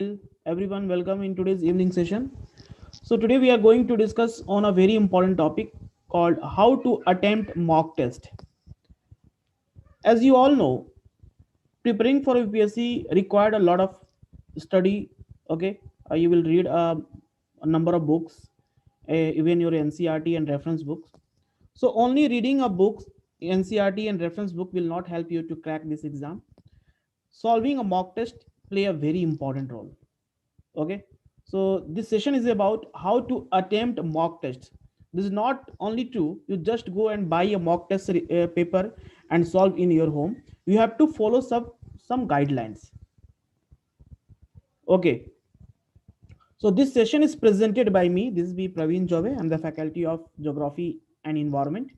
Everyone, welcome in today's evening session. So today we are going to discuss on a very important topic called how to attempt mock test. As you all know, preparing for UPSC required a lot of study. Okay, you will read a number of books, even your NCRT and reference books. So only reading a book, NCRT and reference book will not help you to crack this exam. Solving a mock test play a very important role. Okay, so this session is about how to attempt mock tests. This is not only true you just go and buy a mock test paper and solve in your home. You have to follow some guidelines. Okay, so this session is presented by me. This is B Praveen Jove. I'm the faculty of geography and environment.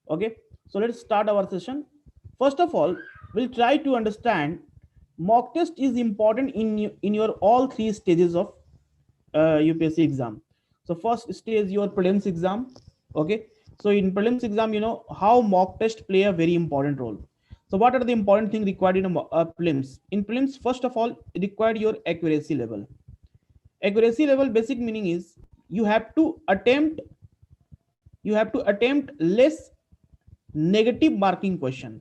Okay, so let's start our session. First of all, we'll try to understand mock test is important in your all three stages of UPSC exam. So first stage your prelims exam. Okay, so in prelims exam, you know how mock test play a very important role. So what are the important things required in a prelims? In prelims, first of all, required your accuracy level. Accuracy level basic meaning is you have to attempt you have to attempt less negative marking question.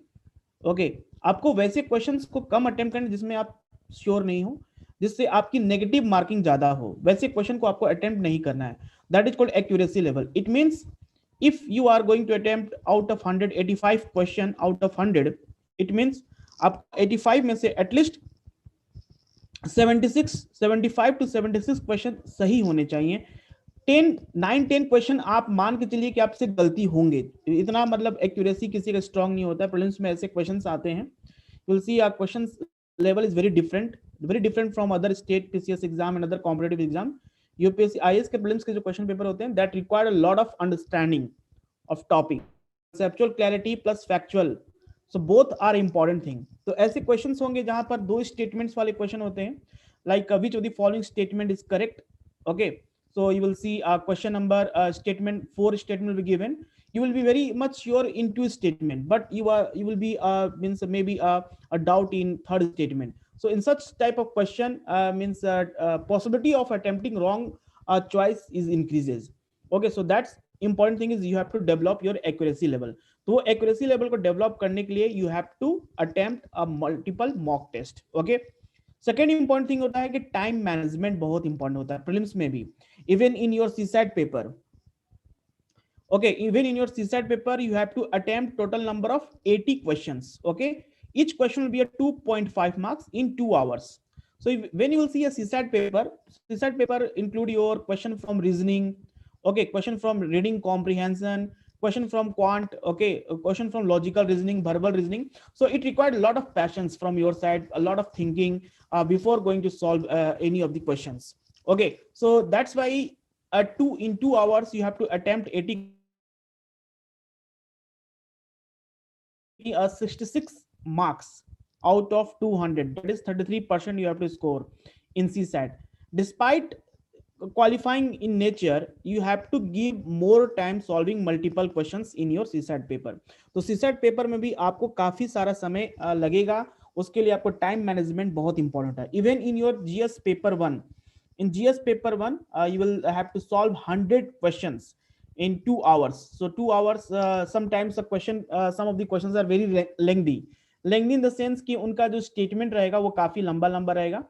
Okay, आपको वैसे questions को कम attempt करना जिसमें आप sure नहीं हो, जिससे आपकी नेगेटिव मार्किंग ज्यादा हो, वैसे क्वेश्चन को आपको अटेम्प्ट नहीं करना है. That is called accuracy level. It means if you are going to attempt out of 185 question out of 100, it means आप 85 में से एटलीस्ट 75 to 76 क्वेश्चन सही होने चाहिए. 10 क्वेश्चन आप मान के चलिए कि आपसे गलती होंगे. इतना मतलब एक्यूरेसी किसी का स्ट्रांग नहीं होता है. प्रीलिम्स में ऐसे क्वेश्चंस आते हैं, you will see questions level is very different from other state PCS exam and other competitive exam. UPSC IAS के प्रीलिम्स के जो क्वेश्चन पेपर होते हैं that require a lot of understanding of topic, conceptual clarity plus factual. So both are important thing. तो ऐसे questions होंगे जहां पर दो स्टेटमेंट्स वाले क्वेश्चन होते हैं, like which of the following statement is correct. Okay, so you will see question number statement 4 statement will be given. You will be very much sure into statement, but you will be means maybe a doubt in third statement. So in such type of question means possibility of attempting wrong choice is increases. Okay, so that's important thing is you have to develop your accuracy level. तो accuracy level को develop करने के लिए you have to attempt a multiple mock test. Okay, second important thing होता है कि time management बहुत important होता है प्रीलिम्स में भी. Even in your CSAT paper, okay, even in your CSAT paper you have to attempt total number of 80 questions. Okay, each question will be a 2.5 marks in 2 hours. So when you will see a CSAT paper include your question from reasoning, okay, question from reading comprehension, question from quant, okay, a question from logical reasoning, verbal reasoning. So it required a lot of passions from your side, a lot of thinking before going to solve any of the questions. Okay, so that's why in 2 hours you have to attempt 80 66 marks out of 200. That is 33% you have to score in CSAT. Despite qualifying in nature, you have to give more time solving multiple questions in your CSAT paper. तो CSAT paper में भी आपको काफी सारा समय लगेगा. उसके लिए आपको टाइम मैनेजमेंट बहुत इंपॉर्टेंट है. Even in your GS paper 1, in GS paper 1 you will have to solve 100 questions in 2 hours. So 2 hours sometimes the question some of the questions are very lengthy in the sense कि उनका जो statement रहेगा वो काफी लंबा लंबा रहेगा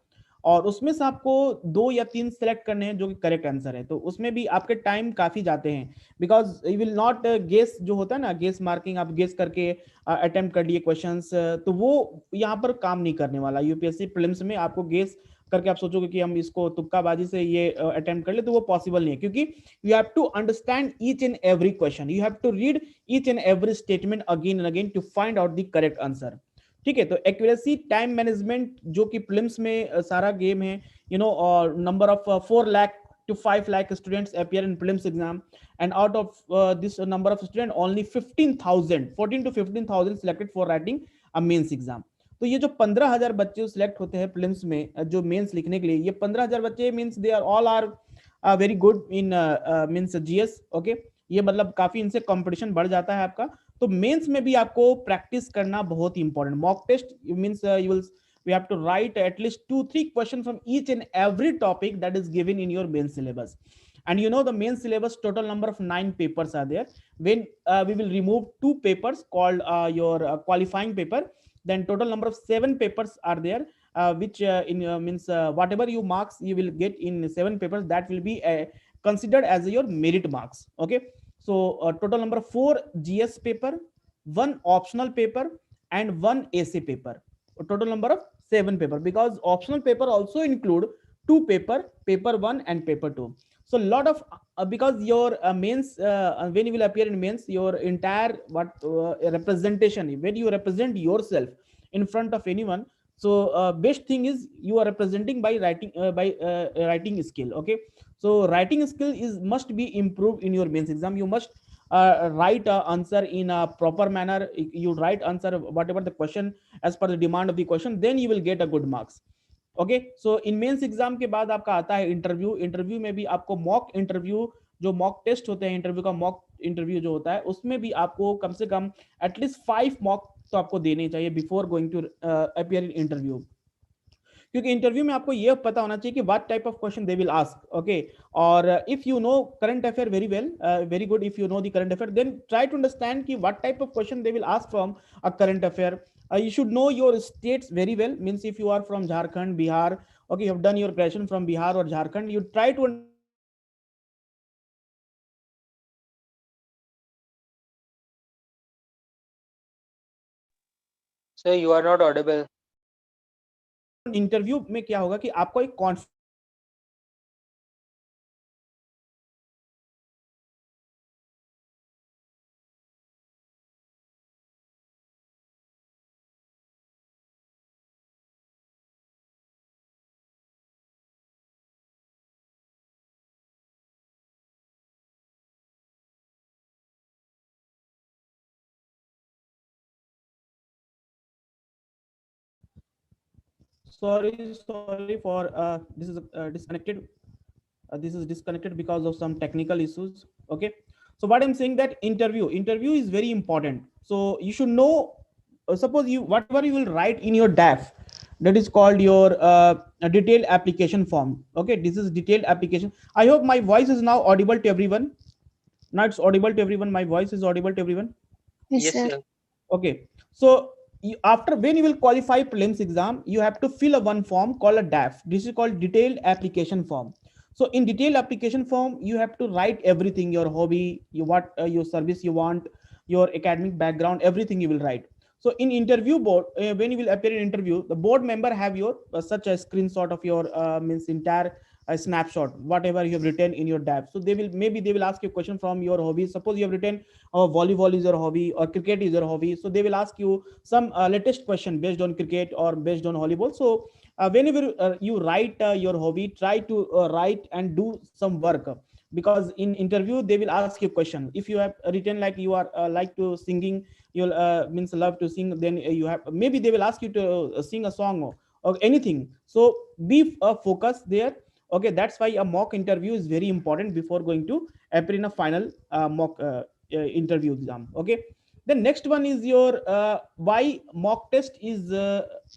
और उसमें से आपको 2 या 3 सेलेक्ट करने हैं जो कि करेक्ट आंसर है. तो उसमें भी आपके टाइम काफी जाते हैं because you will not guess. जो होता है ना गेस मार्किंग, आप गेस करके अटेम्प्ट कर लिए क्वेश्चंस, तो वो यहाँ पर काम नहीं करने वाला. यूपीएससी प्रीलिम्स में आपको गेस करके आप सोचोगे कि हम इसको तुक्काबाजी से ये अटेम्प्ट कर ले, तो वो पॉसिबल नहीं है क्योंकि you have to understand each and every question, you have to read each and every statement again and again to find out the correct answer. ठीक है, तो एक्यूरेसी, टाइम मैनेजमेंट जो कि प्रीलिम्स में सारा गेम है. You know, number of 4 lakh to 5 lakh students appear in prelims exam, and out of this number of students only 14 to 15,000 selected for writing a mains exam. तो ये जो 15,000 बच्चे select होते हैं प्रीलिम्स में जो मेंस लिखने के लिए, ये 15,000 बच्चे means they are all are very good in means GS. Okay, ये मतलब काफी इनसे कंपटीशन बढ़ जाता है आपका. तो मेंस में भी आपको प्रैक्टिस करना बहुत ही important. Mock test means you will we have to write at least 2-3 questions from each and every topic that is given in your main syllabus. And you know, the main syllabus total number of 9 papers are there. When we will remove 2 papers called your qualifying paper, then total number of 7 papers are there, which in means whatever you marks you will get in 7 papers, that will be considered as your merit marks. Okay, so total number of 4 GS paper, 1 optional paper, and 1 essay paper. A total number of 7 paper, because optional paper also include 2 paper 1 and paper 2. So lot of because your mains when you will appear in mains, your entire what representation, when you represent yourself in front of anyone, so best thing is you are representing by writing skill. Okay, so writing skill is must be improved in your mains exam. You must write answer in a proper manner. You write answer whatever the question as per the demand of the question, then you will get a good marks. Okay, so in mains exam के बाद आपका आता है interview. Interview में भी आपको mock interview, जो mock test होते हैं, इंटरव्यू का मॉक इंटरव्यू जो होता है, उसमें भी आपको कम से कम एटलीस्ट 5 मॉक तो आपको देने चाहिए before going to appear in interview. क्योंकि इंटरव्यू में आपको ये पता होना चाहिए कि what type of question they will ask. Okay, और if you know current affair very well, very good. If you know the current affair, then try to understand कि what type of question they will ask from a current affair. You should know your states very well. Means if you are from Jharkhand, Bihar, okay, you have done your graduation from Bihar or Jharkhand, you try to understand what type of question they will ask from Sir, you are not audible. Interview में क्या होगा कि आपको एक confidence build होगा कि हाँ मैं कर सकता हूँ. Sorry for this is disconnected. This is disconnected because of some technical issues. Okay, so what I'm saying, that interview is very important. So you should know, suppose you whatever you will write in your DAF, that is called your a detailed application form. Okay, this is detailed application. I hope my voice is now audible to everyone. Now it's audible to everyone. My voice is audible to everyone. Yes, Yes, sir. sir. Okay, so after when you will qualify prelims exam, you have to fill a one form called a DAF. This is called detailed application form. So in detailed application form, you have to write everything: your hobby, your service you want, your academic background, everything you will write. So in interview board, when you will appear in interview, the board member have your such a screenshot of your means entire snapshot, whatever you have written in your DAF. So they will ask you a question from your hobby. Suppose you have written volleyball is your hobby or cricket is your hobby, so they will ask you some latest question based on cricket or based on volleyball. So whenever you write your hobby, try to write and do some work, because in interview they will ask you question. If you have written like you are like to singing, you'll means love to sing, then you have, maybe they will ask you to sing a song or anything. So be focused there. Okay, that's why a mock interview is very important before going to appear in a final mock interview exam. Okay, the next one is your why mock test is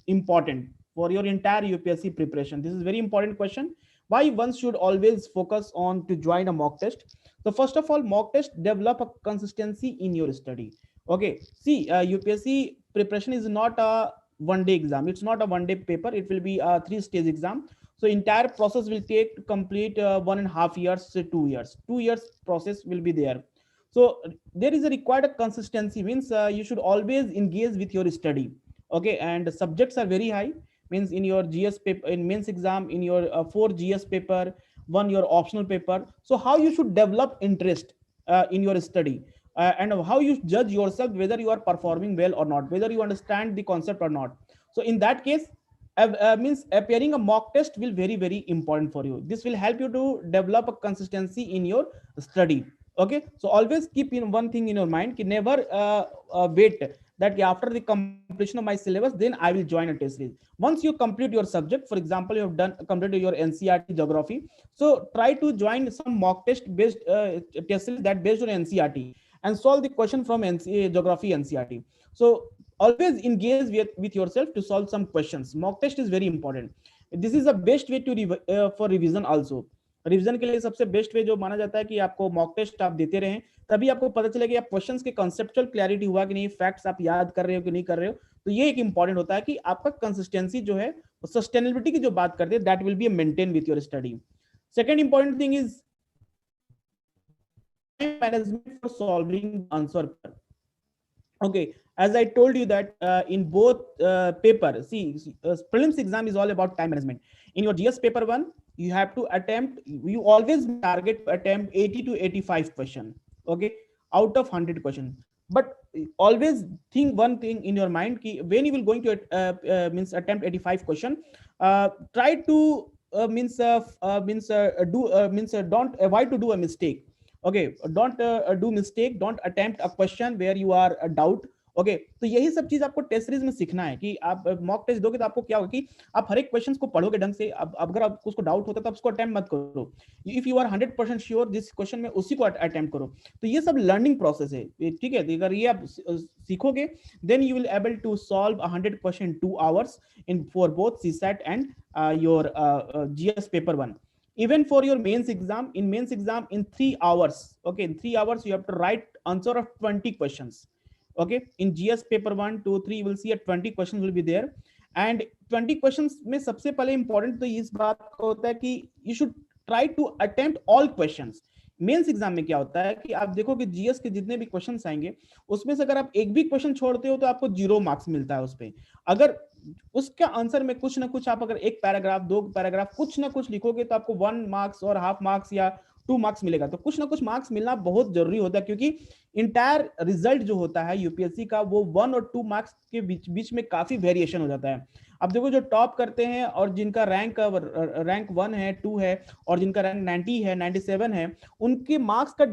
important for your entire UPSC preparation. This is very important question. Why one should always focus on to join a mock test? So first of all, mock test develop a consistency in your study. Okay, see, UPSC preparation is not a one day exam. It's not a one day paper. It will be a 3 stage exam. So entire process will take to complete 1.5 years to 2 years. 2 years process will be there. So there is a required consistency, means you should always engage with your study. Okay, and the subjects are very high, means in your GS paper, in mains exam, in your 4 GS paper, one your optional paper. So how you should develop interest in your study, and how you judge yourself whether you are performing well or not, whether you understand the concept or not. So in that case, means appearing a mock test will very important for you. This will help you to develop a consistency in your study. Okay, so always keep in one thing in your mind, ki never wait that after the completion of my syllabus then I will join a test series. Once you complete your subject, for example you have done completed your NCRT geography, so try to join some mock test based test series that based on NCRT, and solve the question from NCA geography NCRT. So always engage with yourself to solve some questions. Mock test is very important. This is the best way to for revision also. Revision के लिए सबसे best way जो माना जाता है कि आपको mock test आप देते रहें, तभी आपको पता चलेगा आप क्वेश्चंस के कॉन्सेप्चुअल क्लैरिटी हुआ कि नहीं, फैक्ट्स आप याद कर रहे हो कि नहीं कर रहे हो. तो ये एक इंपॉर्टेंट होता है कि आपका कंसिस्टेंसी जो है, सस्टेनेबिलिटी की जो बात करते हैं, that will be maintain with your study. Second important thing is management for solving answer. Okay, as I told you that in both paper, prelims exam is all about time management. In your GS paper 1, you have to attempt, you always target to attempt 80 to 85 question, okay, out of 100 question. But always think one thing in your mind, ki when you will going to means attempt 85 question, try to don't avoid to do a mistake. Okay, don't do mistake, don't attempt a question where you are a doubt. Okay, तो यही सब चीज आपको test series में सीखना है कि आप मॉक टेस्ट दोगे तो आपको क्या होगा कि आप हर एक क्वेश्चन को पढ़ोगे ढंग से. अब अगर आपको उसको डाउट होता है तो आप उसको अटेम्प्ट मत करो. इफ यू आर 100% श्योर जिस क्वेश्चन में, उसी को अटेम्प्ट करो. तो ये सब लर्निंग प्रोसेस है, ठीक है. अगर ये आप सीखोगे, then you will able to solve 100 question 2 hours in for both CSAT and your GS paper 1. Even for your mains exam, in 3 hours, okay, in 3 hours you have to write answer of 20 questions. Okay, in GS paper 1, 2, 3 you will see 20 questions will be there. And 20 questions में सबसे पहले important तो इस बात का होता है कि you should try to attempt all questions. Mains exam में क्या होता है कि आप देखो कि जीएस के जितने भी क्वेश्चंस आएंगे, उसमें से अगर आप एक भी क्वेश्चन छोड़ते हो तो आपको 0 मार्क्स मिलता है उस पे. अगर उसका आंसर में कुछ ना कुछ आप अगर एक पैराग्राफ, 2 पैराग्राफ कुछ ना कुछ लिखोगे तो आपको 1 मार्क्स और हाफ मार्क्स या 2 मार्क्स मिलेगा. तो कुछ ना कुछ मार्क्स मिलना बहुत जरूरी होता है, क्योंकि इंटायर रिजल्ट जो होता है यूपीएससी का, वो 1 और 2 मार्क्स के बीच में काफी वेरिएशन हो जाता है. अब देखो, जो टॉप करते हैं और जिनका रैंक 1 है, 2 है, और जिनका रैंक 90 है, 97 है, उनके मार्क्स का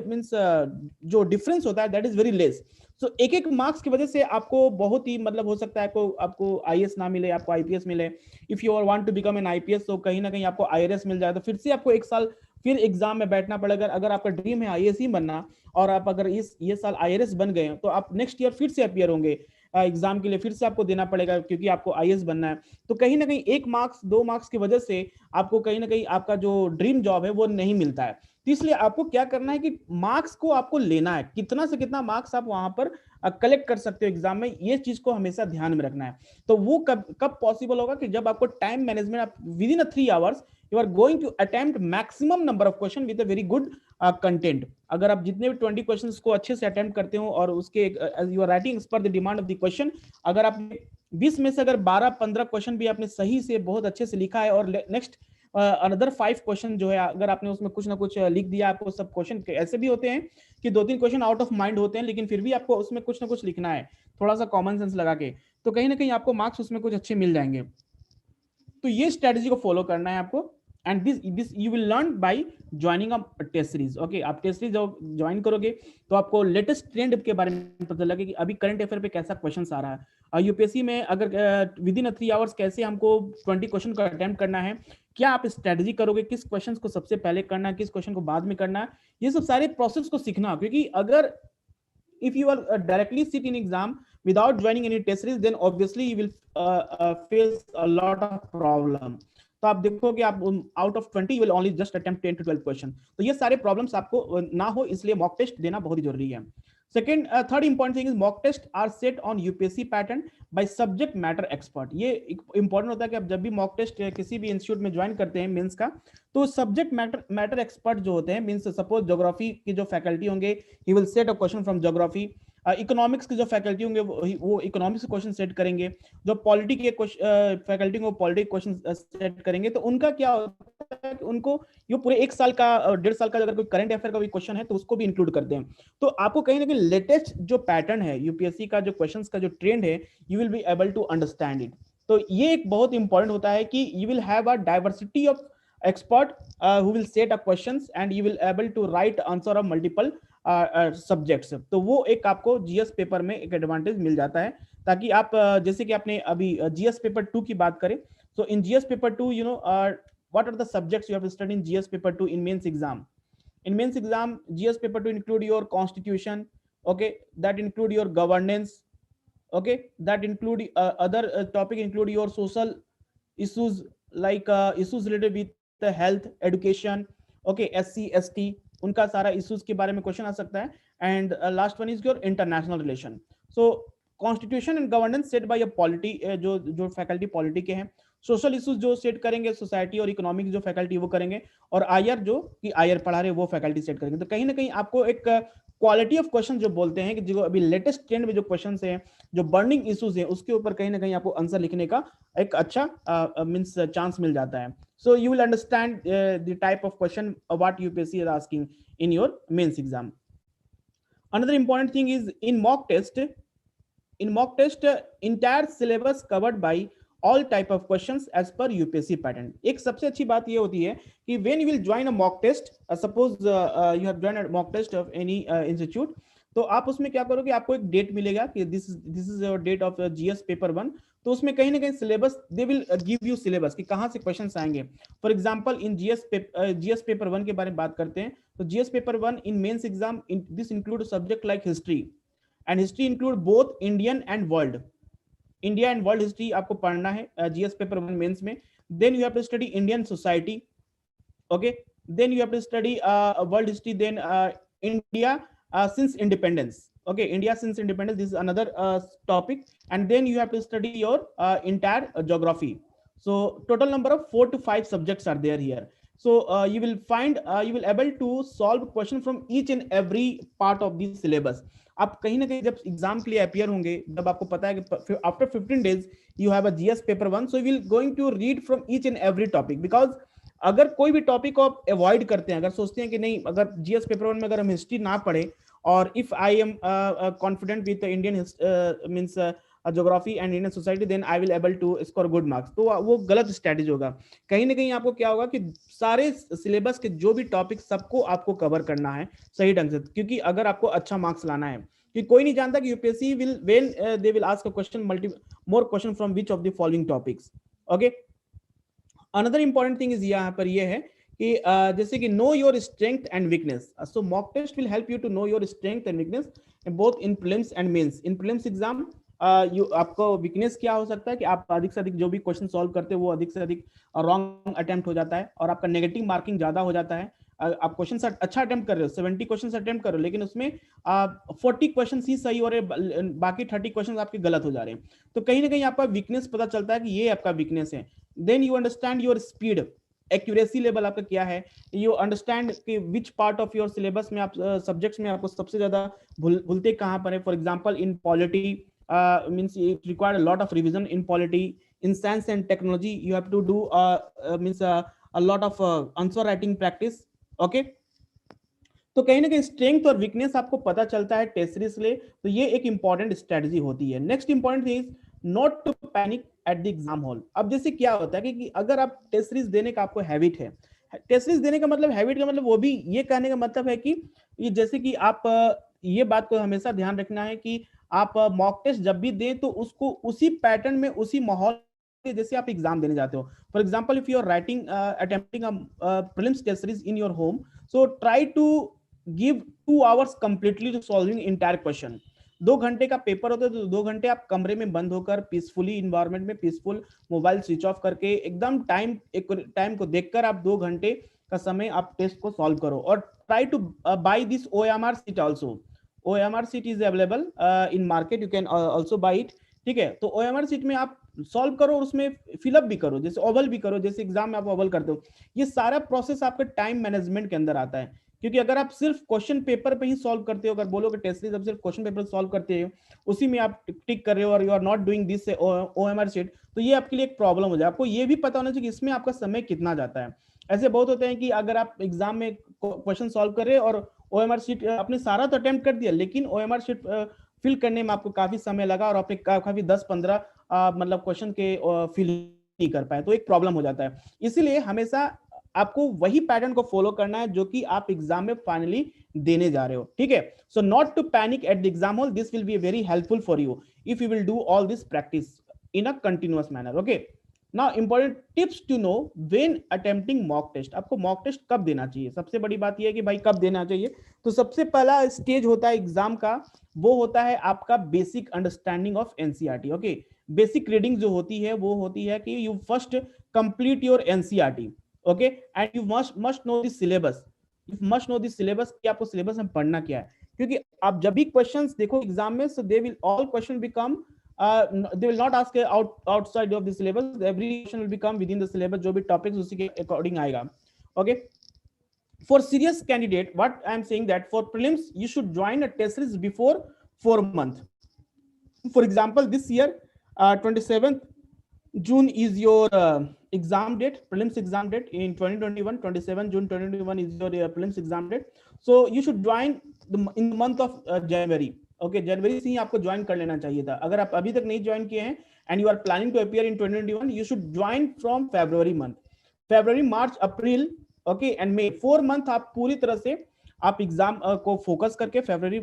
मींस जो डिफरेंस होता है दैट इज वेरी लेस. सो एक एक मार्क्स की वजह से आपको बहुत ही मतलब हो सकता है आपको आईएएस ना मिले, आपको आईपीएस मिले. If you want to become an IPS, तो कहीं ना कहीं आपको आईआरएस मिल जाए, तो फिर से आपको एक साल फिर एग्जाम में बैठना पड़ेगा. अगर आपका ड्रीम है आईएएस ही बनना, और आप अगर ये साल आईआरएस बन गए, तो आप नेक्स्ट ईयर फिर से अपियर होंगे एग्जाम के लिए, फिर से आपको देना पड़ेगा, क्योंकि आपको आईएएस बनना है. तो कहीं ना कहीं 1 मार्क्स 2 मार्क्स की वजह से आपको कहीं ना कहीं आपका जो ड्रीम जॉब है वो नहीं मिलता है. तो इसलिए आपको क्या करना है कि मार्क्स को आपको लेना है, कितना से कितना मार्क्स आप वहां पर कलेक्ट कर सकते हो एग्जाम में, ये चीज को हमेशा ध्यान में रखना है. तो वो कब पॉसिबल होगा कि जब आपको टाइम मैनेजमेंट, आप within 3 hours you are going to attempt maximum number of question with a very good content. अगर आप जितने भी 20 क्वेश्चंस को अच्छे से अटेम्प्ट करते हो और उसके you are writing as per the demand of the question, अगर आप 20 में से अगर 12-15 क्वेश्चन भी आपने सही से बहुत अच्छे से लिखा है, और नेक्स्ट अनदर 5 क्वेश्चन जो है अगर आपने उसमें कुछ ना कुछ लिख दिया, आपको सब क्वेश्चन ऐसे भी होते हैं कि 2-3 क्वेश्चन आउट ऑफ माइंड होते हैं, लेकिन फिर भी आपको उसमें कुछ ना कुछ लिखना है, थोड़ा सा कॉमन सेंस लगा के, तो कहीं ना कहीं आपको मार्क्स उसमें कुछ अच्छे मिल जाएंगे. तो ये स्ट्रेटजी को फॉलो करना है आपको. And this you will learn by joining a test series. Okay, आप टेस्ट सीरीज जब ज्वाइन करोगे तो आपको लेटेस्ट ट्रेंड के बारे में पता लगेगा कि अभी करंट अफेयर पे कैसा क्वेश्चन आ रहा है. यूपीएससी में अगर विद इन 3 आवर्स कैसे हमको 20 क्वेश्चन का अटेम्प्ट करना है, क्या आप स्ट्रेटजी करोगे, किस क्वेश्चन को सबसे पहले करना है, किस क्वेश्चन को बाद में करना है, ये सब सारे प्रोसेस को सीखना. क्योंकि अगर if you are directly sit in exam without joining any test series, then obviously you will face a lot of problem. तो आप देखोगे आप out of 20 you will only just attempt 10 to 12 question. तो ये सारे प्रॉब्लम्स आपको ना हो, इसलिए मॉक टेस्ट देना बहुत ही जरूरी है. Third important thing is mock test or set on UPSC pattern by subject matter expert. ये इंपॉर्टेंट होता है कि आप जब भी मॉक टेस्ट किसी भी इंस्टीट्यूट में ज्वाइन करते हैं मेंस का, तो सब्जेक्ट मैटर एक्सपर्ट जो होते हैं, मींस सपोज ज्योग्राफी के जो फैकल्टी होंगे, he will set a question from geography. Economics के जो फैकल्टी होंगे वो इकोनॉमिक्स के क्वेश्चन सेट करेंगे. जो पॉलिटी के फैकल्टी को पॉलिटी क्वेश्चन सेट करेंगे. तो उनका क्या होता है कि उनको ये पूरे 1 साल का 1.5 साल का अगर कोई करंट अफेयर का भी क्वेश्चन है तो उसको भी इंक्लूड करते हैं. तो आपको कहीं ना कहीं लेटेस्ट जो पैटर्न है यूपीएससी का, जो क्वेश्चंस का जो ट्रेंड है, you will be able to understand it. तो ये एक बहुत इंपॉर्टेंट होता है कि you will have a diversity of expert who will set up questions and you will able to write answer of multiple subjects. तो वो एक आपको जीएस पेपर में एक एडवांटेज मिल जाता है, ताकि आप जैसे कि आपने अभी जीएस पेपर 2 की बात करें, so in GS paper 2 you know what are the subjects you have to study in GS paper 2 in mains exam. In mains exam GS paper 2 include your constitution, okay, that include your governance, Okay, that include other topic include your social issues, like issues related with health, education, okay, SC ST, उनका सारा issues के बारे में question आ सकता है. And last one is your international relation. So constitution and governance set by polity, जो जो फैकल्टी पॉलिटी के हैं. सोशल इश्यूज जो सेट करेंगे सोसाइटी और इकोनॉमिक जो फैकल्टी वो करेंगे. और आईआर जो कि आईआर पढ़ा रहे वो फैकल्टी सेट करेंगे. तो कहीं ना कहीं आपको एक क्वालिटी ऑफ क्वेश्चन जो बोलते हैं कि जो अभी लेटेस्ट ट्रेंड में जो क्वेश्चन हैं, जो बर्निंग इश्यूज हैं, उसके ऊपर कहीं ना कहीं आपको आंसर लिखने का एक अच्छा मीन्स चांस मिल जाता है. So you will understand the type of question what UPSC is asking in your mains exam. Another important thing is in mock test. In mock test, entire syllabus covered by all type of questions as per UPSC pattern. एक सबसे अच्छी बात ये होती है कि when you will join a mock test, suppose you have joined a mock test of any institute, तो आप उसमें क्या करोगे, आपको एक डेट मिलेगा कि this is your date of GS paper 1. तो उसमें कहीं ना कहीं syllabus they will give you syllabus कि कहां से क्वेश्चंस आएंगे. For example in GS paper 1 के बारे में बात करते हैं. तो GS paper 1 in mains exam this include subject like history, and history include both Indian and world. India and world history आपको पढ़ना है जीएस पेपर 1 मेंस में. Then you have to study Indian society. Okay, then you have to study world history, then India since independence. Okay, India since independence, this is another topic. And then you have to study your entire geography. So total number of 4 to 5 subjects are there here. So you will find you will able to solve question from each and every part of the syllabus. आप कहीं ना कहीं जब exam के लिए appear होंगे, जब आपको पता है कि after 15 days you have a GS paper 1, so you will going to read from each and every topic. Because अगर कोई भी टॉपिक को आप अवॉइड करते हैं, अगर सोचते हैं कि नहीं, अगर जीएस पेपर 1 में अगर हम हिस्ट्री ना पढ़े, और if I am confident with Indian means geography and Indian society, then I will able to score good marks, तो वो गलत स्ट्रेटेजी होगा. कहीं ना कहीं आपको क्या होगा कि सारे सिलेबस के जो भी टॉपिक सबको आपको कवर करना है सही ढंग से, क्योंकि अगर आपको अच्छा मार्क्स लाना है, कि कोई नहीं जानता कि UPSC will when they will ask a question multi more question from which of the following topics. Okay, another important thing is यहाँ पर ये है कि जैसे कि know your strength and weakness. So mock test will help you to know your strength and weakness both in prelims and mains. In prelims exam आपको weakness क्या हो सकता है कि आप अधिक से अधिक जो भी क्वेश्चन सॉल्व करते हो वो अधिक से अधिक रॉन्ग अटेम्प्ट हो जाता है, और आपका नेगेटिव मार्किंग ज्यादा हो जाता है. आप क्वेश्चन अच्छा अटेम्प्ट कर रहे हो, 70 क्वेश्चन अटेम्प्ट कर रहे हो, लेकिन उसमें 40 क्वेश्चन ही सही हो रहे, बाकी 30 क्वेश्चन आपके गलत हो जा रहे हैं. तो कहीं ना कहीं आपका वीकनेस पता चलता है कि ये आपका वीकनेस है. Then you understand your speed, accuracy level आपका क्या है. यू अंडरस्टैंड कि which part of your syllabus में आप सब्जेक्ट्स में आपको सबसे ज्यादा भूलते कहाँ पर है. For example in polity means it required a lot of revision in polity. In science and technology you have to do means a lot of answer writing practice. Okay, तो कहीं ना कहीं स्ट्रेंथ और वीकनेस आपको पता चलता है test series ले, तो ये एक इंपॉर्टेंट स्ट्रेटजी होती है. Next important thing is not to panic at the exam hall. अब जैसे क्या होता है कि अगर आप टेस्ट सीरीज देने का आपको हैबिट है, टेस्ट सीरीज देने का मतलब हैबिट का मतलब वो भी ये कहने का मतलब है कि ये जैसे कि आप ये बात को हमेशा ध्यान रखना है कि आप मॉक टेस्ट जब भी दें तो उसको उसी पैटर्न में उसी माहौल जैसे आप एग्जाम देने जाते हो. For example if you are writing attempting a prelims test series in your home, so try to give 2 hours completely to solving entire question. 2 घंटे का पेपर होता है, तो 2 घंटे आप कमरे में बंद होकर पीसफुली इन्वायरमेंट में, पीसफुल मोबाइल स्विच ऑफ करके एकदम टाइम को देखकर आप 2 घंटे का समय आप टेस्ट को सॉल्व करो. और try to buy this OMR sheet also. OMR sheet is available in market, you can also buy it. ठीक है, तो OMR शीट में आप सॉल्व करो और उसमें फिलअप भी करो, जैसे ओवल भी करो, जैसे एग्जाम में आप ओवल करते हो. ये सारा प्रोसेस आपके टाइम मैनेजमेंट के अंदर आता है. क्योंकि अगर आप सिर्फ क्वेश्चन पेपर पे ही सॉल्व करते हो, अगर बोलो कि टेस्ट सीरीज सिर्फ क्वेश्चन पेपर सॉल्व करते हो, उसी में आप टिक कर रहे हो और you are not doing this OMR sheet, तो ये आपके लिए एक प्रॉब्लम हो जाए. आपको ये भी पता होना चाहिए कि इसमें आपका समय कितना जाता है. ऐसे बहुत होते हैं कि अगर आप एग्जाम में क्वेश्चन सॉल्व कर रहे हो और OMR शीट आपने सारा तो अटेम्प्ट कर दिया, लेकिन OMR शीट फिल करने में आपको काफी समय लगा और आपने काफी 10-15 मतलब क्वेश्चन के फिल नहीं कर पाए, तो एक प्रॉब्लम हो जाता है. इसीलिए हमेशा आपको वही पैटर्न को फॉलो करना है जो कि आप एग्जाम में फाइनली देने जा रहे हो. ठीक है, so not to panic at the exam hall, this will be very helpful for you if you will do all this practice in a continuous manner. Okay, now important tips to know when attempting mock test. आपको mock test कब देना चाहिए, सबसे बड़ी बात यह है कि भाई कब देना चाहिए। तो सबसे पहला स्टेज होता है एग्जाम का, वो होता है आपका basic understanding of NCERT. Okay, basic reading जो होती है वो होती है कि you first complete your NCERT. Okay, and you must must know the syllabus. You must know the syllabus कि आपको सिलेबस में पढ़ना क्या है, क्योंकि आप जब भी क्वेश्चंस देखो एग्जाम में, so they will all question become they will not ask outside of the syllabus, every question will become within the syllabus, जो भी topics उसी के according आएगा। Okay, for serious candidate what I am saying that for prelims you should join a test series before 4 months. For example, this year 27th June is your exam date, prelims exam date in 2021. 27 June 2021 is your prelims exam date. So you should join in the month of January. Okay, जनवरी से ही आपको join कर लेना चाहिए था। अगर आप अभी तक नहीं ज्वाइन किए हैं and you are planning to appear in 2021, you should join from February month, February March April okay and May, 4 month आप पूरी तरह से आप एग्जाम को फोकस करके फरवरी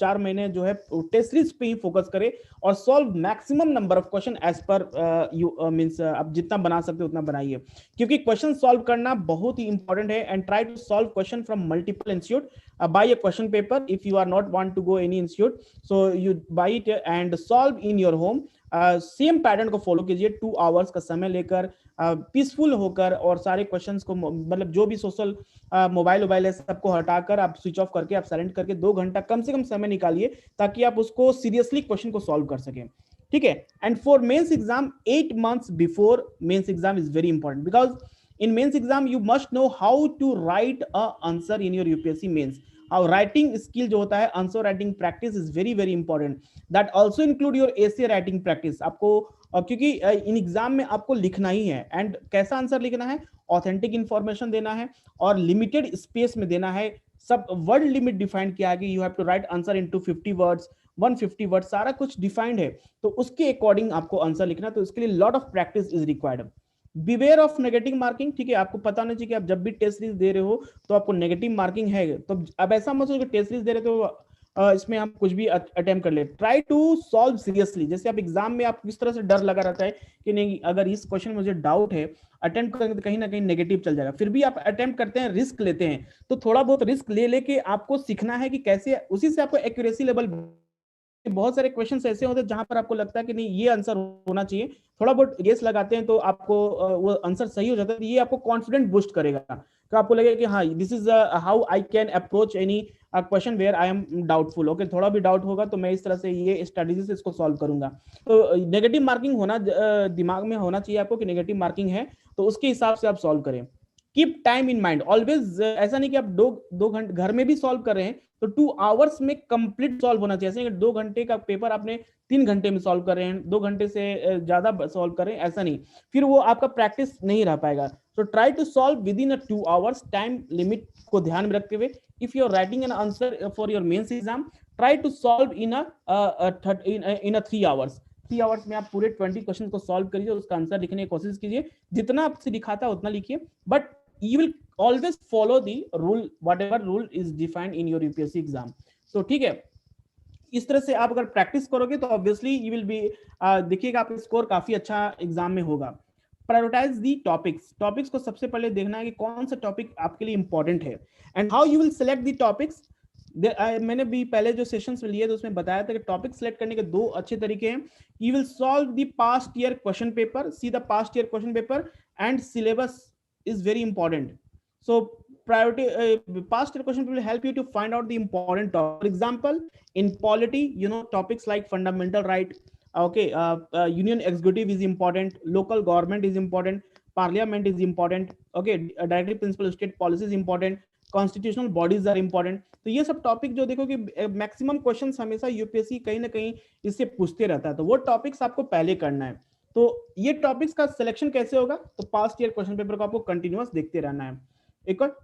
4 महीने जो है टेस्ट सीरीज पे ही फोकस करें और solve maximum number of question as per you means आप जितना बना सकते हो उतना बनाइए, क्योंकि क्वेश्चन सॉल्व करना बहुत ही इंपॉर्टेंट है। And try to solve question from multiple institute, buy a question paper if you are not want to go any institute, so you buy it and solve in your home. Same pattern को follow कीजिए, 2 hours का समय लेकर peaceful होकर, और सारे questions को मतलब जो भी सोशल मोबाइल वोबाइल है सबको हटाकर आप स्विच ऑफ करके आप साइलेंट करके 2 घंटा कम से कम समय निकालिए ताकि आप उसको सीरियसली क्वेश्चन को सॉल्व कर सकें। ठीक है, and for mains exam 8 months before mains exam is very important, because in mains exam you must know how to write a answer in your UPSC mains. How writing skill जो होता है, answer writing practice is very very important, that also include your essay writing practice. आपको क्योंकि in exam में आपको लिखना ही है, and कैसा आंसर लिखना है, ऑथेंटिक इंफॉर्मेशन देना है और लिमिटेड स्पेस में देना है। सब वर्ड लिमिट डिफाइंड किया है कि you have to write answer into 50 words, 150 word, सारा कुछ डिफाइंड है, तो उसके अकॉर्डिंग आपको आंसर लिखना, तो इसके लिए lot of practice is required. Beware of negative marking, ठीक है, आपको पता होना चाहिए कि आप जब भी टेस्ट सीरीज दे रहे हो तो आपको नेगेटिव मार्किंग है, तो अब ऐसा मत सोचो कि टेस्ट सीरीज दे रहे तो इसमें हम कुछ भी अटेम्प्ट कर ले। ट्राई टू सॉल्व सीरियसली, जैसे आप एग्जाम में आप किस तरह से डर लगा रहता है कि नहीं अगर इस क्वेश्चन में मुझे डाउट है, अटेम्प्ट करेंगे तो कहीं ना कहीं नेगेटिव चल जाएगा, फिर भी आप अटेम्प्ट करते हैं, रिस्क लेते हैं, तो थोड़ा बहुत रिस्क ले लेके आपको सीखना है कि कैसे, उसी से आपको एक्यूरेसी लेवल। बहुत सारे क्वेश्चंस ऐसे होते हैं जहां पर आपको लगता है कि नहीं ये आंसर होना चाहिए, थोड़ा बहुत गेस लगाते हैं तो आपको वो आंसर सही हो जाता है, ये आपको कॉन्फिडेंट बूस्ट करेगा, तो आपको लगेगा कि हाँ this is how I can approach any question where I am doubtful. Okay, थोड़ा भी डाउट होगा तो मैं इस तरह से ये स्ट्रेटजी से इसको सॉल्व करूंगा। तो नेगेटिव मार्किंग होना दिमाग में होना चाहिए आपको कि नेगेटिव मार्किंग है, तो उसके हिसाब से आप सॉल्व करें। Keep time in mind always, ऐसा नहीं कि आप दो घंटे घर में भी सॉल्व कर रहे हैं तो 2 आवर्स में कंप्लीट सॉल्व होना चाहिए। ऐसे 2 घंटे का पेपर आपने 3 घंटे में सॉल्व कर रहे हैं, 2 घंटे से ज्यादा सॉल्व कर रहे हैं, ऐसा नहीं, फिर वो आपका प्रैक्टिस नहीं रह पाएगा। तो try to solve within 2 hours, time limit को ध्यान में रखते हुए। If you are writing an answer for your mains exam, try to solve in 3 hours. 3 hours में आप पूरे 20 क्वेश्चन को सॉल्व करिए, उसका आंसर लिखने की कोशिश कीजिए, जितना आपसे दिखाता है उतना लिखिए, but you will always follow the rule, whatever rule is defined in your UPSC exam. So ठीक है, इस तरह से आप अगर प्रैक्टिस करोगे तो ऑब्वियसली यू विल बी, देखिएगा आपका स्कोर काफी अच्छा एग्जाम में होगा। प्रायोरिटाइज दी टॉपिक्स, टॉपिक्स को सबसे पहले देखना है कि कौन सा टॉपिक आपके लिए इंपॉर्टेंट है, and how you will select the topics. मैंने भी पहले जो सेशंस में लिए तो उसमें बताया था कि टॉपिक सेलेक्ट करने के 2 अच्छे तरीके हैं। You will solve the past year question paper, see the past year question paper and syllabus is very important. So priority past year question will help you to find out the important topic. For example, in polity, you know, topics like fundamental right, okay, union executive is important, local government is important, parliament is important, okay, directive principle state policy is important, constitutional bodies are important. तो ये सब topic जो देखो कि maximum questions हमेशा UPSC कहीं ना कहीं इससे पूछते रहता है, तो वो टॉपिक्स आपको पहले करना है। तो ये टॉपिक्स का सिलेक्शन कैसे होगा, तो पास्ट ईयर क्वेश्चन पेपर को आपको कंटिन्यूअस देखते रहना है। एक और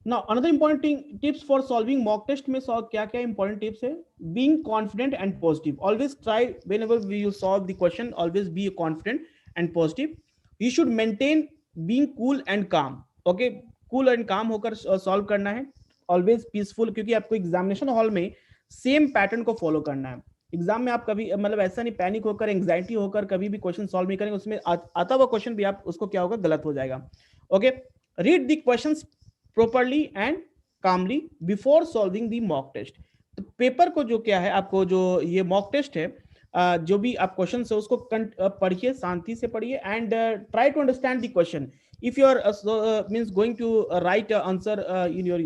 now another important tips for solving mock test में क्या क्या इंपॉर्टेंट टिप्स है, being confident and positive, always try whenever we you solve the question, always be confident and positive. You should maintain being cool and calm, okay, cool and calm होकर solve करना है, always peaceful, क्योंकि आपको examination hall में same pattern को follow करना है। Exam में आप कभी मतलब ऐसा नहीं पैनिक होकर एंग्जाइटी होकर कभी भी क्वेश्चन सॉल्व नहीं करेंगे, उसमें आता हुआ क्वेश्चन भी आप उसको क्या होगा, गलत हो जाएगा। Okay, read the questions properly and calmly before solving the mock test. तो पेपर को जो क्या है, आपको जो ये मॉक टेस्ट है, जो भी आप क्वेश्चन है उसको पढ़िए, शांति से पढ़िए and try to understand the question. If you are means going to write an answer in your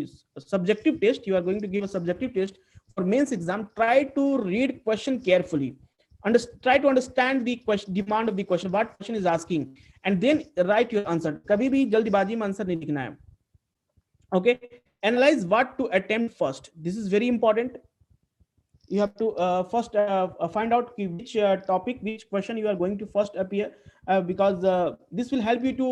subjective test, you are going to give a subjective test for mains exam, try to read question carefully, try to understand the question, demand of the question, what question is asking, and then write your answer. कभी भी जल्दबाजी में answer नहीं लिखना है। Okay, analyze what to attempt first, this is very important। you have to first find out which topic, which question you are going to first appear, because this will help you to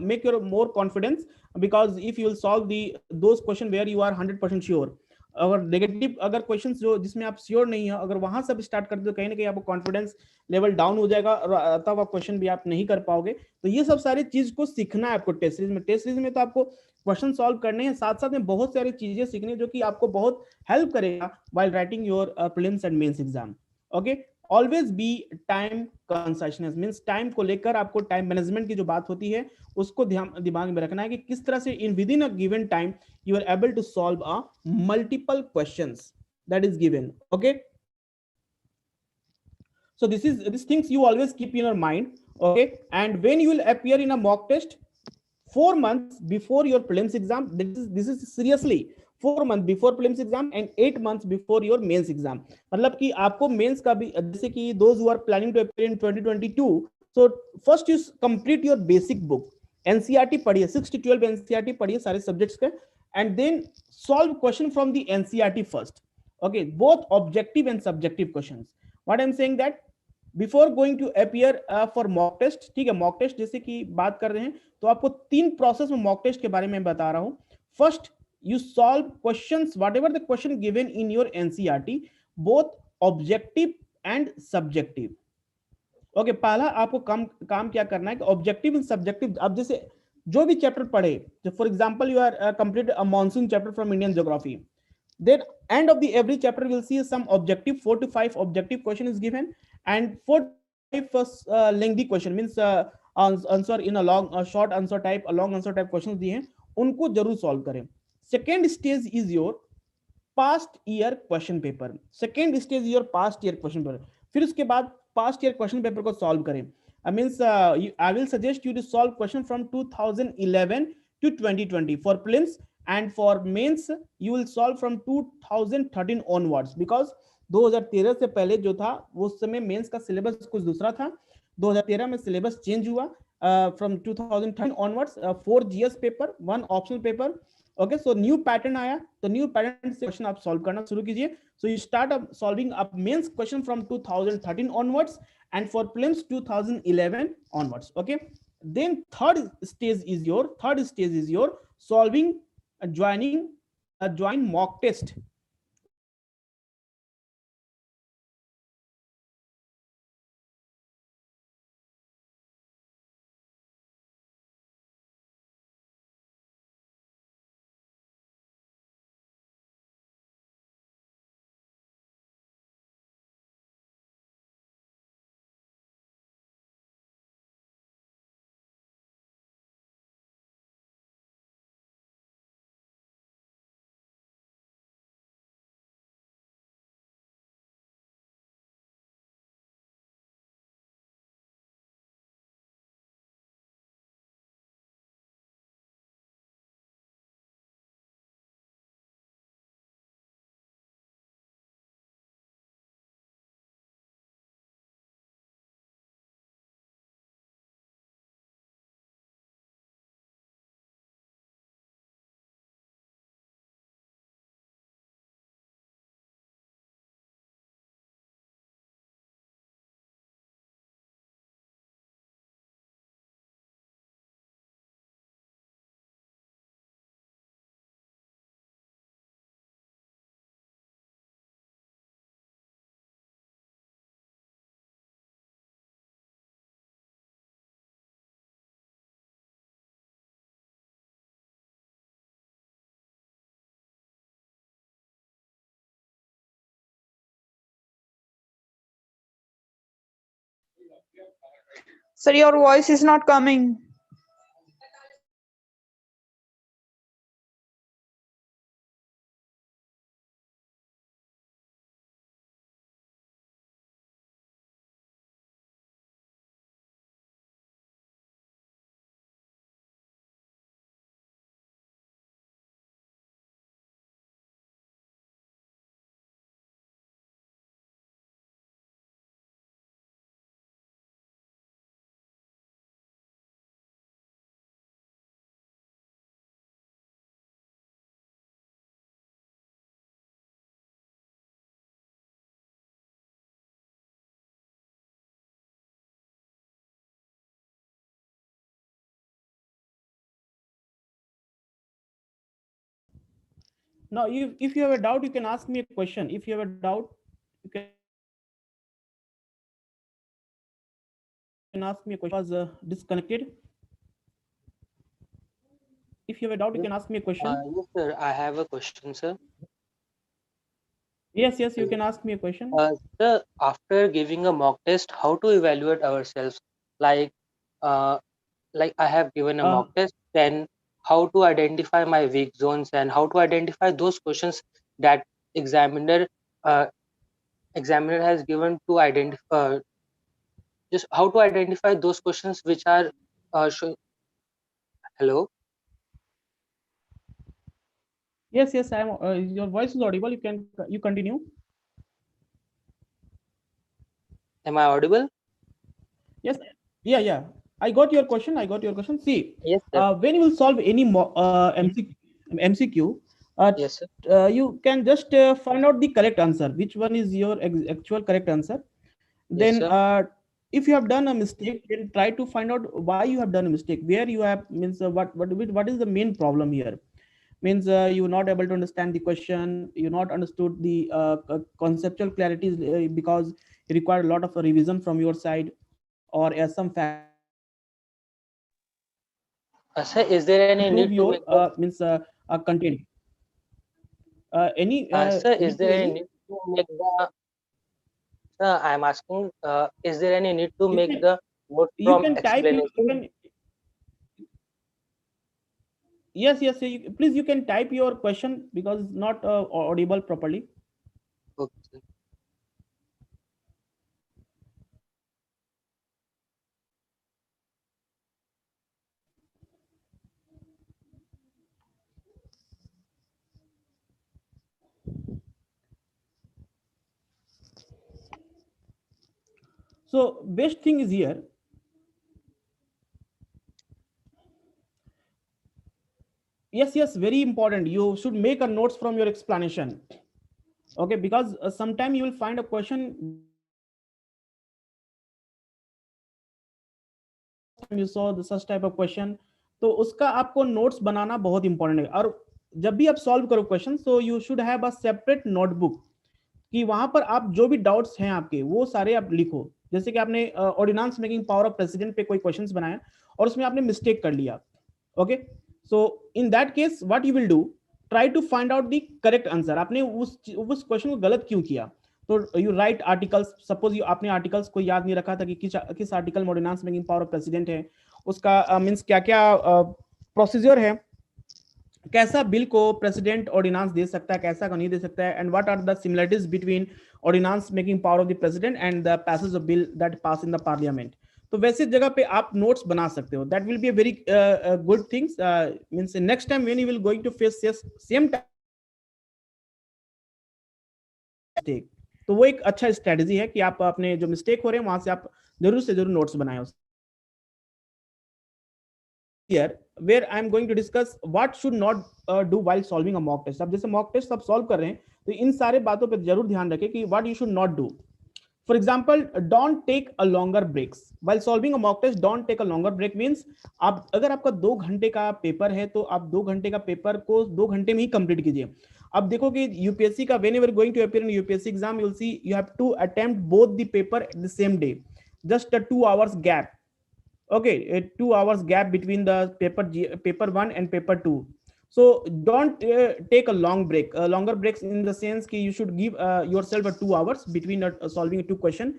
make your more confidence, because if you will solve the those question where you are 100% sure, अगर negative अगर questions जो जिसमें आप sure नहीं है, अगर वहां से आप स्टार्ट करते हो, कहीं ना कहीं आपको कॉन्फिडेंस लेवल डाउन हो जाएगा और आता हुआ क्वेश्चन भी आप नहीं कर पाओगे। तो ये सब सारी चीज को सीखना है आपको टेस्ट सीरीज में। टेस्ट सीरीज में तो आपको क्वेश्चन सॉल्व करने हैं, साथ साथ में बहुत सारी चीजें सीखने जो कि आपको बहुत हेल्प करेगा while writing your prelims and mains exam। okay, always be time consciousness, means time को लेकर आपको टाइम मैनेजमेंट की जो बात होती है उसको दिमाग में रखना है कि किस तरह से in with in a given time you are able to solve a multiple questions that is given। okay, so these things you always keep in your mind। okay, and when you will appear in a mock test 4 months before your prelims exam, this is seriously 4 months before prelims exam and 8 months before your mains exam। मतलब कि आपको mains का भी, जैसे कि those who are planning to appear in 2022, so first you complete your basic book, NCERT पढ़िए, 6 to 12 NCERT पढ़िए सारे सब्जेक्ट्स के, and then solve question from the NCERT first. Okay, both objective and subjective questions. What I am saying that before going to appear for mock test, ठीक है, mock test जैसे कि बात कर रहे हैं, तो आपको 3 प्रोसेस में मॉक टेस्ट के बारे में बता रहा हूं। First, you solve questions whatever the question given in your NCERT, both objective and subjective। Okay, पहला आपको काम क्या करना है कि ऑब्जेक्टिव एंड सब्जेक्टिव, अब जैसे जो भी चैप्टर पढ़े, for example you are complete a monsoon chapter from Indian geography, then end of the every chapter we'll see some objective, 4 to 5 objective question is given, and 4 to 5 lengthy question, means answer in a long short answer type, a long answer type questions दिए हैं, उनको जरूर solve करें। Second stage is your past year question paper, second stage your past year question paper. फिर उसके बाद past year question paper को solve करें। Means I will suggest you to solve question from 2011 to 2020 for prelims, and for mains you will solve from 2013 onwards, because 2013 से पहले जो था वो उस समय मेंस का सिलेबस कुछ दूसरा था। 2013 में सिलेबस चेंज हुआ, from 2013 onwards 4 GS paper, 1 optional paper. Okay, so new pattern आया, तो न्यू पैटर्न से क्वेश्चन आप सॉल्व करना शुरू कीजिए। So you start up solving up mains question from 2013 onwards, and for prelims 2011 onwards। okay, then third stage is your solving joining join mock test। Sir, your voice is not coming. Now, if you have a doubt, you can ask me a question. If you have a doubt, you can ask me a question. Was disconnected. If you have a doubt, you Yes, can ask me a question. yes, sir. I have a question, sir. Yes, yes, you Hello. can ask me a question. Sir, after giving a mock test, how to evaluate ourselves? Like, uh, like I have given a mock Uh, test, then how to identify my weak zones and how to identify those questions that examiner uh, examiner has given to identify. Just how to identify those questions which are hello. yes, yes, I am. Your voice is audible. You continue. Am I audible? Yes, yeah, yeah. I got your question. I got your question. See, Yes, sir. when you will solve any MCQ, uh, Yes, sir. you can just find out the correct answer. Which one is your actual correct answer? Yes, Then, sir. if you have done a mistake, then try to find out why you have done a mistake. Where you have means what is the main problem here? Means you're not able to understand the question. You not understood the conceptual clarities because it required a lot of revision from your side, or some factors are there which are Sir, is there improve any your need to make the means content. Any sir, is need to there any any need to make the sir, I'm asking, is there any need to you make can the notes you from can type you explanation? can yes, yes, please, you can type your question because it's not audible properly. Okay, sir. So best thing is here. Yes, yes, very important. You should make a notes from your explanation. Okay, because sometime you will find a question which is first time you saw the such type of question. तो उसका आपको notes बनाना बहुत important है, और जब भी आप solve करो question, so you should have a separate notebook कि वहां पर आप जो भी डाउट्स हैं आपके वो सारे आप लिखो। जैसे कि आपने ordinance making power of president पे कोई क्वेश्चंस बनाया और उसमें आपने मिस्टेक कर लिया। Okay, so in that case what you will do, try to find out the correct answer. आपने उस क्वेश्चन को गलत क्यों किया, तो you write articles. Suppose you आपने आर्टिकल्स को याद नहीं रखा था कि किस आर्टिकल में ordinance making power of president है, उसका मीन्स क्या क्या प्रोसीजर है, कैसा बिल को प्रेसिडेंट ऑर्डिनेंस दे सकता है, कैसा को नहीं दे सकता है, and what are the similarities between ordinance making power of the president and the passage of bill that pass in the parliament. तो वैसे जगह पे आप नोट्स बना सकते हो। That will be a very good things. Means next time when you will going to face same mistake, तो वो एक अच्छा स्ट्रेटजी है कि आप अपने जो मिस्टेक हो रहे हैं वहां से आप जरूर से जरूर नोट्स बनाए। here where I am going to discuss what should not do while solving a mock test। अब जैसे mock test आप solve कर रहे हैं तो इन सारे बातों पे जरूर ध्यान रखें कि what you should not do। For example, don't take a longer breaks while solving a mock test। Don't take a longer break means आप अगर आपका 2 घंटे का पेपर है तो आप 2 घंटे का पेपर को 2 घंटे में ही कंप्लीट कीजिए। अब देखो कि यूपीएससी का whenever going to appear in UPSC exam you will see you have to attempt both the paper at the same day, just a 2 hours gap। Okay, a 2 hours gap between the paper one and paper two. So don't take a long break, longer breaks in the sense that you should give yourself a 2 hours between solving two question,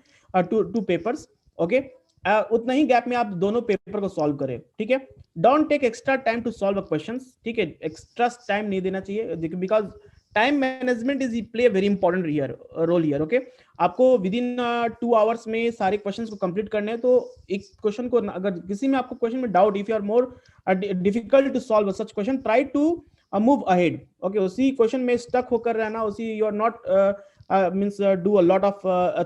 two papers. Okay, उतना ही gap में आप दोनों paper को solve करें, ठीक है। Don't take extra time to solve questions, ठीक है, एक्स्ट्रा टाइम नहीं देना चाहिए, because time management is play very important role here, okay. आपको विद इन 2 आवर्स में सारे क्वेश्चंस को कंप्लीट करने हैं, तो एक क्वेश्चन को अगर किसी में आपको क्वेश्चन में doubt, if you are more difficult to solve such question, try to move ahead, okay. उसी क्वेश्चन में स्टक होकर रहना, उसी you are not means do a lot of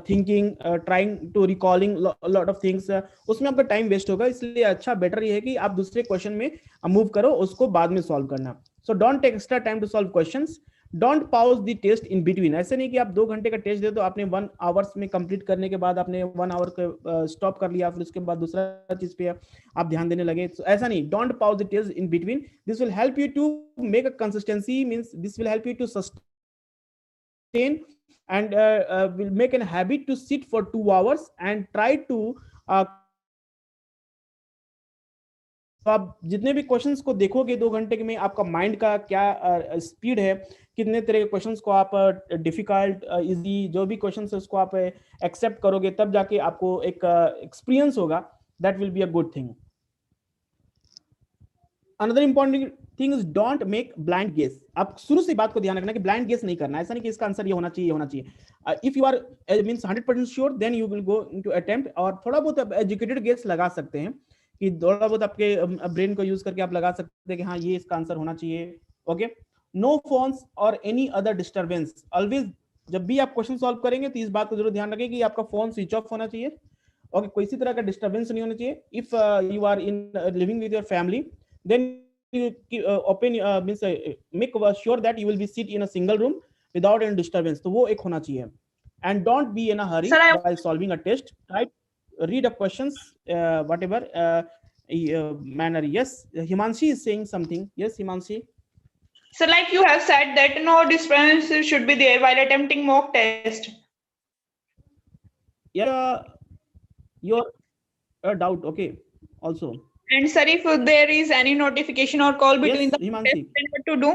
thinking, trying to recalling a lot of things, उसमें आपका time waste होगा। इसलिए अच्छा बेटर ये है कि आप दूसरे क्वेश्चन में मूव करो, उसको बाद में सॉल्व करना। So don't take extra time to solve questions, don't pause the test in between. ऐसे नहीं कि आप 2 घंटे का टेस्ट दे तो आपने 1 आवर्स में कंप्लीट करने के बाद आपने 1 आवर का स्टॉप कर लिया, फिर उसके बाद दूसरा चीज पे आप ध्यान देने लगे। so, ऐसा नहीं, don't pause the test in between, this will help you to make a consistency, means this will help you to sustain and will make a habit to sit for 2 hours and try to तो आप जितने भी questions को देखोगे 2 घंटे में, आपका mind का क्या स्पीड है, कितने तरह के क्वेश्चंस को आप डिफिकल्ट इजी जो भी क्वेश्चंस है उसको आप एक्सेप्ट करोगे, तब जाके आपको एक एक्सपीरियंस होगा, that will be a good thing. Another important thing is don't make blind guess. आप शुरू से बात को ध्यान रखना कि ब्लाइंड गेस नहीं करना, ऐसा नहीं कि इसका आंसर ये होना चाहिए। If you are means 100% sure, then you will go into attempt, और थोड़ा बहुत एजुकेटेड गेस लगा सकते हैं कि थोड़ा बहुत आपके ब्रेन को यूज करके आप लगा सकते हैं कि हाँ ये इसका आंसर होना चाहिए, ओके। नो फोन्स और एनी अदर डिस्टर्बेंस। ऑलवेज जब भी आप क्वेश्चन सॉल्व करेंगे तो इस बात को जरूर ध्यान रखें कि आपका फोन स्विच ऑफ होना चाहिए, ओके, कोई इसी तरह का डिस्टर्बेंस नहीं होना चाहिए। If you are in living with your family, then you open means make sure that you will be sit in a single room without any disturbance, तो वो एक होना चाहिए। and don't be in a hurry Sir, while solving a test, try read a questions whatever manner। yes, Himanshi is saying something, yes Himanshi? So like you have said that no disturbance should be there while attempting mock test. Yeah, your doubt, okay, also. And sir, if there is any notification or call between Yes, the Himanshi. test, then what to do?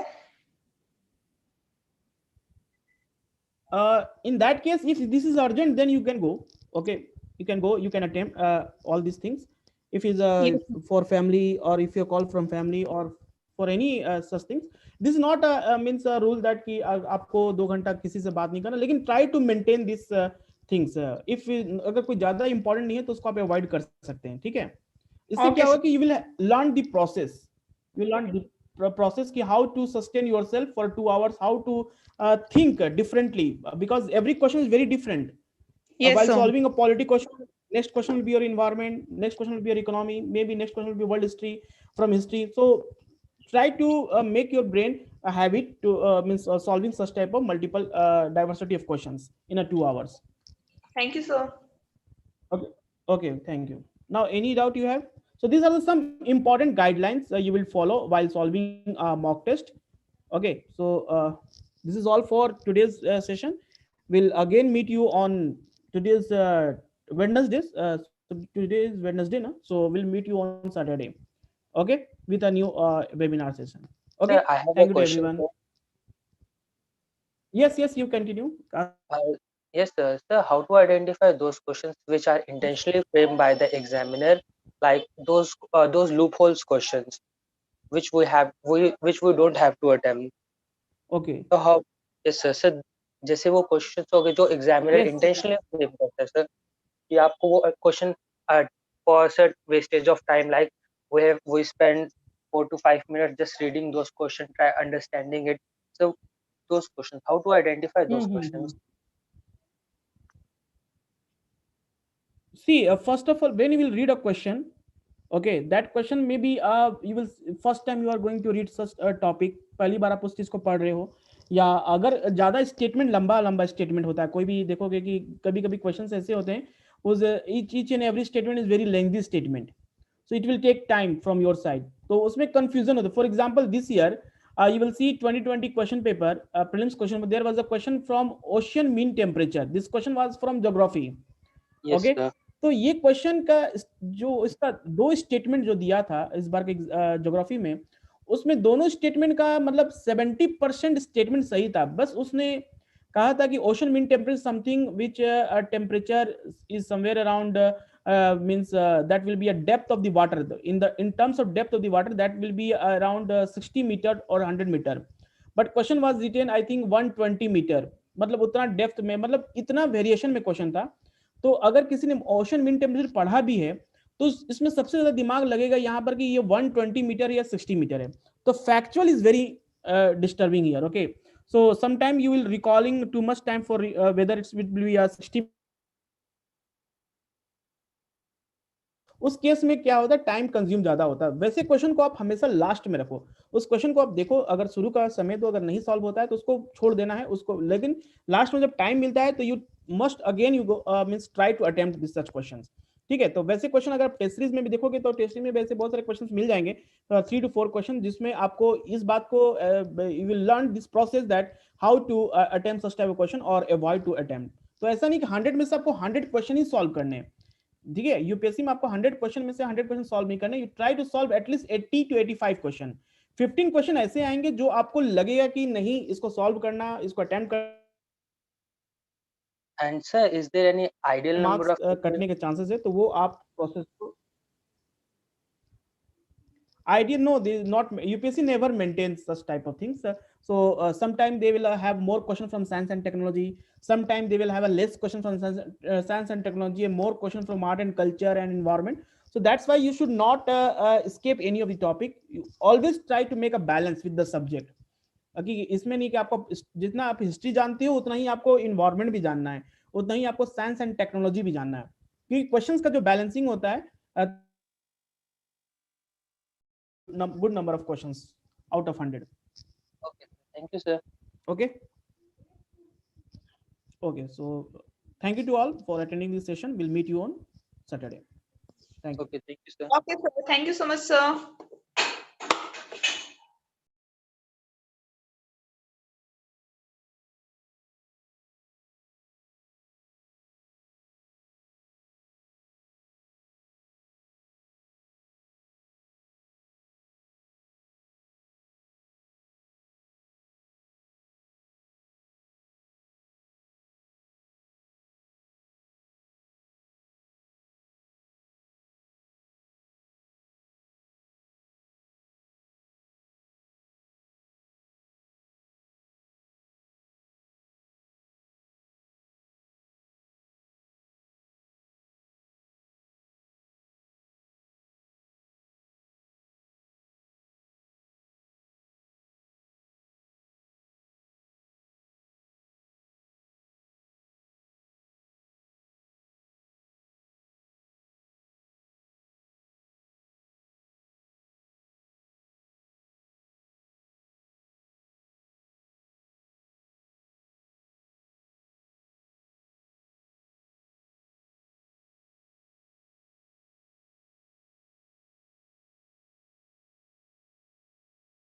In that case, if this is urgent, then you can go, okay, you can go, you can attempt all these things. If it's Yes. for family, or if you call from family, or for any such things, this is not means a rule that कि आपको 2 घंटा किसी से बात नहीं करना, लेकिन try to maintain this things। if अगर कोई ज्यादा इंपॉर्टेंट नहीं है तो उसको आप अवॉइड कर सकते हैं, ठीक है। इससे Okay, क्या होगा sir. कि you will learn the process, you will learn the process कि how to sustain yourself for 2 hours, how to think differently, because every question is very different. Yes, While sir. solving a political question, next question will be your environment, next question will be your economy, maybe next question will be world history from history. So try to make your brain a habit to means solving such type of multiple diversity of questions in a 2 hours. Thank you, sir. Okay, okay, thank you. Now any doubt you have? So these are some important guidelines you will follow while solving mock test. Okay, so this is all for today's session. We'll again meet you on today's Wednesdays. So today is Wednesday, na? So we'll meet you on Saturday, okay, with a new webinar session. Okay, Sir, I have thank a you to question. everyone. Yes, yes, you continue. Yes, sir. How to identify those questions which are intentionally framed by the examiner, like those loopholes questions, which we don't have to attempt. Okay. So how? Yes, sir. Sir, जैसे वो questions हो गए जो examiner Yes. intentionally frame करता है, sir, कि आपको वो question for sir wastage of time, like we spend 4 to 5 minutes just reading those questions, try understanding it. So those questions, how to identify those questions? See, first of all, when you will read a question, okay, that question maybe you will first time you are going to read such a topic, पहली बार आप उस चीज को पढ़ रहे हो, या अगर ज्यादा स्टेटमेंट लंबा स्टेटमेंट होता है, कोई भी देखोगे कि कभी कभी क्वेश्चंस ऐसे होते हैं उस each and every statement is very lengthy statement, so it will take time from your side, तो उसमें confusion होता है. For example, this year you will see 2020 question paper, prelims question, there was a question from ocean mean temperature. This question was from geography. Yes, okay, sir. तो ये question का जो इसका 2 statement जो दिया था इस बार के ज्योग्राफी में, उसमें दोनों स्टेटमेंट का मतलब 70% स्टेटमेंट सही था, बस उसने कहा था कि ocean mean temperature something which temperature is somewhere around means that will be a depth of the water. In terms of depth of the water, that will be around 60 meter or 100 meter. But question was written I think 120 metre, मतलब उतना depth में, मतलब इतना variation में question था. तो अगर किसी ने ओशन मीन टेम्परेचर पढ़ा भी है तो इसमें सबसे ज्यादा दिमाग लगेगा यहाँ पर कि ये 120 मीटर या 60 मीटर है. तो factual is very disturbing here. Okay, so sometime you will recalling too much time for whether it will be a 60. उस केस में क्या होता है, टाइम कंज्यूम ज्यादा होता है. वैसे क्वेश्चन को आप हमेशा लास्ट में रखो. उस क्वेश्चन को आप देखो, अगर शुरू का समय तो अगर नहीं सॉल्व होता है तो उसको छोड़ देना है उसको, लेकिन लास्ट में जब टाइम मिलता है तो you must again you go means try to attempt this such questions. ठीक है, तो वैसे क्वेश्चन अगर आप टेस्ट सीरीज में भी देखोगे तो टेस्ट सीरीज में वैसे बहुत सारे क्वेश्चंस मिल जाएंगे, 3 to 4 क्वेश्चन, जिसमें आपको इस बात को you will learn this process that how to attempt such type of question और अवॉइड टू अटेम्प्ट. तो ऐसा नहीं कि 100 में से आपको 100 क्वेश्चन ही सॉल्व करने हैं. ठीक है, यूपीएससी में आपको 100 क्वेश्चन में से 100 क्वेश्चन सॉल्व नहीं करना. You try to solve at least 80 to 85 question. 15 question ऐसे आएंगे जो आपको लगेगा कि नहीं इसको सॉल्व करना, इसको अटेम्प्ट करना. And sir, is there any ideal number marks of कटने के चांसेस है, तो वो आप प्रोसेस को idea, no, they not, UPSC never maintains such type of things. So sometime they will have more questions from science and technology, sometime they will have a less question from science and technology, and more questions from art and culture and environment. So that's why you should not escape any of the topic. You always try to make a balance with the subject. कि इसमें नहीं कि आपको जितना आप history जानते हो उतना ही आपको इन्वायरमेंट भी जानना है, उतना ही आपको साइंस एंड टेक्नोलॉजी भी जानना है, क्योंकि क्वेश्चंस का जो बैलेंसिंग होता है, good number of questions out of 100. Okay, thank you, sir. Okay, okay, so thank you to all for attending this session. We'll meet you on Saturday. Thank you. Okay, thank you, sir. Okay, sir. Thank you so much, sir.